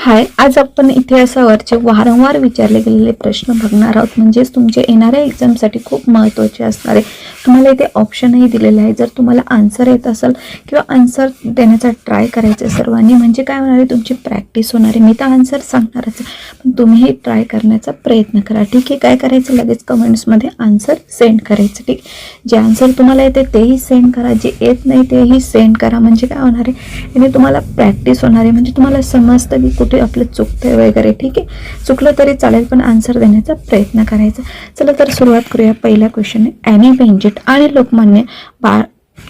हाय, आज आपण इतिहासावरचे वारंवार विचारले गेलेले प्रश्न बघणार आहोत. म्हणजेच तुमच्या येणाऱ्या एक्झामसाठी खूप महत्त्वाचे असणारे. तुम्हाला इथे ऑप्शनही दिलेले आहे. जर तुम्हाला आन्सर येत असेल किंवा आन्सर देण्याचा ट्राय करायचं सर्वांनी, म्हणजे काय होणार आहे, तुमची प्रॅक्टिस होणार आहे. मी तर आन्सर सांगणारच, पण तुम्हीही ट्राय करण्याचा प्रयत्न करा. ठीक आहे, काय करायचं, लगेच कमेंट्समध्ये आन्सर सेंड करायचं. ठीक, जे आन्सर तुम्हाला येते तेही सेंड करा, जे येत नाही तेही सेंड करा. म्हणजे काय होणार आहे, याने तुम्हाला प्रॅक्टिस होणार आहे. म्हणजे तुम्हाला समजतं की कुठे आपलं चुकतंय वगैरे. ठीक आहे, चुकलं तरी चालेल, पण आन्सर देण्याचा प्रयत्न करायचा. चला तर सुरुवात करूया. पहिला क्वेश्चन आहे, ॲनी बेंजट आणि लोकमान्य बाळ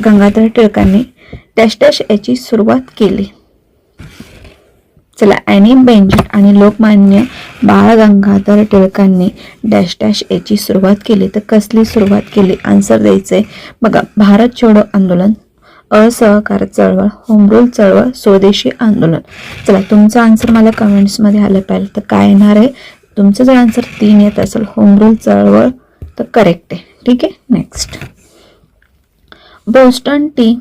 गंगाधर टिळकांनी डॅश डॅश याची सुरुवात केली. चला, ॲनी बेंजट आणि लोकमान्य बाळ गंगाधर टिळकांनी डॅश डॅश याची सुरुवात केली. तर कसली सुरुवात केली, आन्सर द्यायचंय बघा. भारत छोडो आंदोलन, असहकार चळवळ, होमरूल चळवळ, स्वदेशी आंदोलन. चला, तुमचा आन्सर मला कमेंट्समध्ये आलं पाहिजे. तर काय येणार आहे, तुमचं जर आन्सर 3 येत असेल, होमरूल चळवळ, तर करेक्ट आहे. ठीक आहे, नेक्स्ट. बोस्टन टी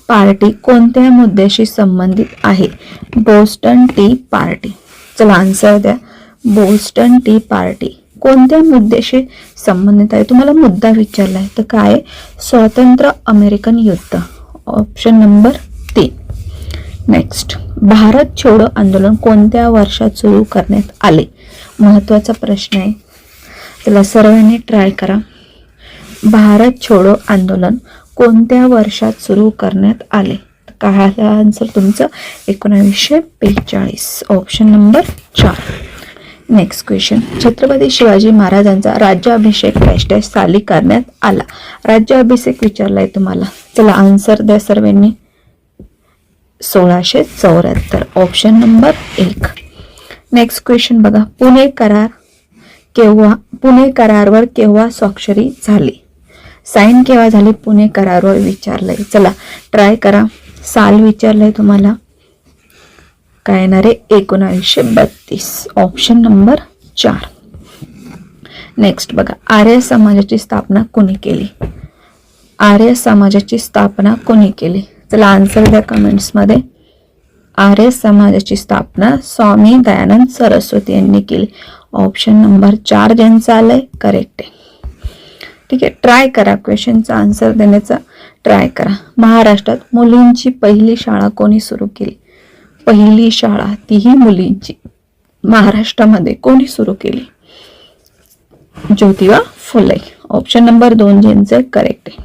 पार्टी कोणत्या मुद्द्याशी संबंधित आहे? Boston T party. चला, आन्सर द्या. बोस्टन टी पार्टी कोणत्या मुद्द्याशी संबंधित आहे? तुम्हाला मुद्दा विचारला आहे, तर काय? स्वतंत्र अमेरिकन युद्ध. Option number 3. नेक्स्ट, भारत छोडो आंदोलन कोणत्या वर्षात सुरू करण्यात आले? महत्त्वाचा प्रश्न आहे, त्याला सर्वांनी ट्राय करा. भारत छोडो आंदोलन कोणत्या वर्षात सुरू करण्यात आले? काय आन्सर तुमचं? 1942. Option number 4. Next question, Chhatrapati Shivaji महाराजांचा राज्याभिषेक डॅश डॅश साली करण्यात आला. राज्याभिषेक विचारलाय तुम्हाला. चला, आन्सर द्या सर्वांनी. 1674. Option number 1. नेक्स्ट क्वेश्चन बघा, पुणे करारावर केव्हा स्वाक्षरी झाली? साईन केव्हा झाली पुणे करारावर विचारलंय. चला, ट्राय करा. साल विचारलंय तुम्हाला. काय येणार आहे? 1932. Option number 4. नेक्स्ट बघा, आर्य समाजाची स्थापना कोणी केली? आर्य समाजाची स्थापना कोणी केली? चला, आन्सर द्या कमेंट्समध्ये. आर्य समाजाची स्थापना स्वामी दयानंद सरस्वती यांनी केली. ऑप्शन नंबर 4 ज्यांचं आलंय करेक्ट आहे. ठीक आहे, ट्राय करा, क्वेश्चनचा आन्सर देण्याचा ट्राय करा. महाराष्ट्रात मुलींची पहिली शाळा कोणी सुरू केली? पहिली शाळा, तीही मुलींची, महाराष्ट्रामध्ये कोणी सुरू केली? ज्योतिबा फुले. ऑप्शन नंबर 2 ज्यांचं करेक्ट आहे.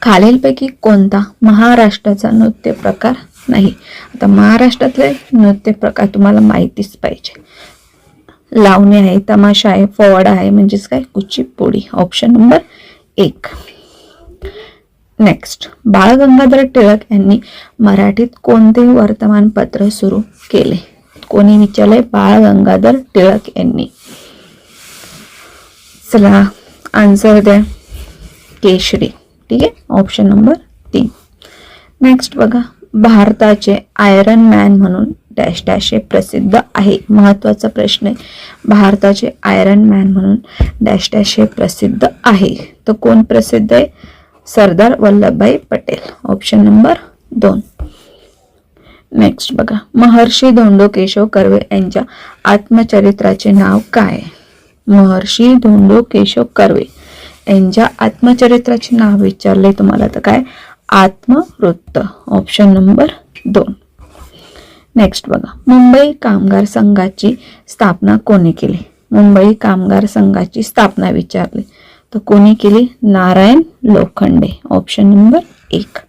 खालीलपैकी कोणता महाराष्ट्राचा नृत्य प्रकार नाही? आता महाराष्ट्रातले नृत्य प्रकार तुम्हाला माहितीच पाहिजे. लावणी आहे, तमाशा आहे, फवाडा आहे, म्हणजेच काय, Kuchipudi. Option number 1. Next, Bal Gangadhar Tilak यांनी मराठीत कोणते वर्तमानपत्र सुरू केले? कोणी विचारलंय? बाळ गंगाधर टिळक यांनी. चला, आन्सर द्या. केशरी. ठीक आहे, ऑप्शन नंबर 3. नेक्स्ट बघा, भारताचे आयरन मॅन म्हणून डॅश डॅश हे प्रसिद्ध आहे. महत्त्वाचा प्रश्न आहे. भारताचे आयरन मॅन म्हणून डॅश डॅश हे प्रसिद्ध आहे. तर कोण प्रसिद्ध आहे? Sardar Vallabhbhai Patel. Option number 2. Next बघा, महर्षी धोंडो केशव कर्वे यांच्या आत्मचरित्राचे नाव काय? महर्षी धोंडो केशव कर्वे यांच्या आत्मचरित्राचे नाव विचारले तुम्हाला, तर काय? आत्मवृत्त. Option number 2. नेक्स्ट बघा, मुंबई कामगार संघाची स्थापना कोणी केली? मुंबई कामगार संघाची स्थापना विचारली, तर कोणी केली? Narayan Lokhande. Option number 1.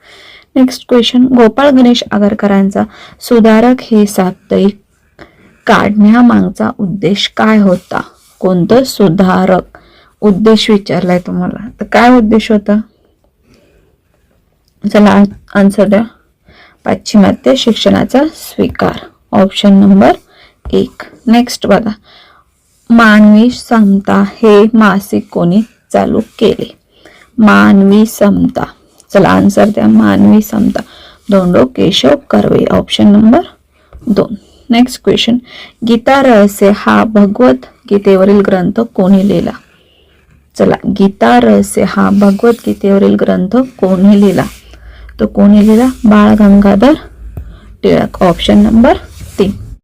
Next question, Gopal Ganesh आगरकरांचा सुधारक हे साप्ताहिक काढण्यामागचा उद्देश काय होता? कोणतं सुधारक? उद्देश विचारलाय तुम्हाला, तर काय उद्देश होता? चला, आन्सर द्या. पाश्चिमात्य शिक्षणाचा स्वीकार. Option number 1. नेक्स्ट बघा, मानवी समता हे मासिक कोणी चालू केले? मानवी समता. चला, आन्सर द्या. मानवी समता, Dhondo Keshav Karve. Option number 2. Next question, Gita Rahasya हा भगवत गीतेवरील ग्रंथ कोणी लिहिला? चला, गीता रहस्य हा भगवद्गीतेवरील ग्रंथ कोणी लिहिला? तो कोणी लिहिला? बाळ गंगाधर टिळक. Option number 3.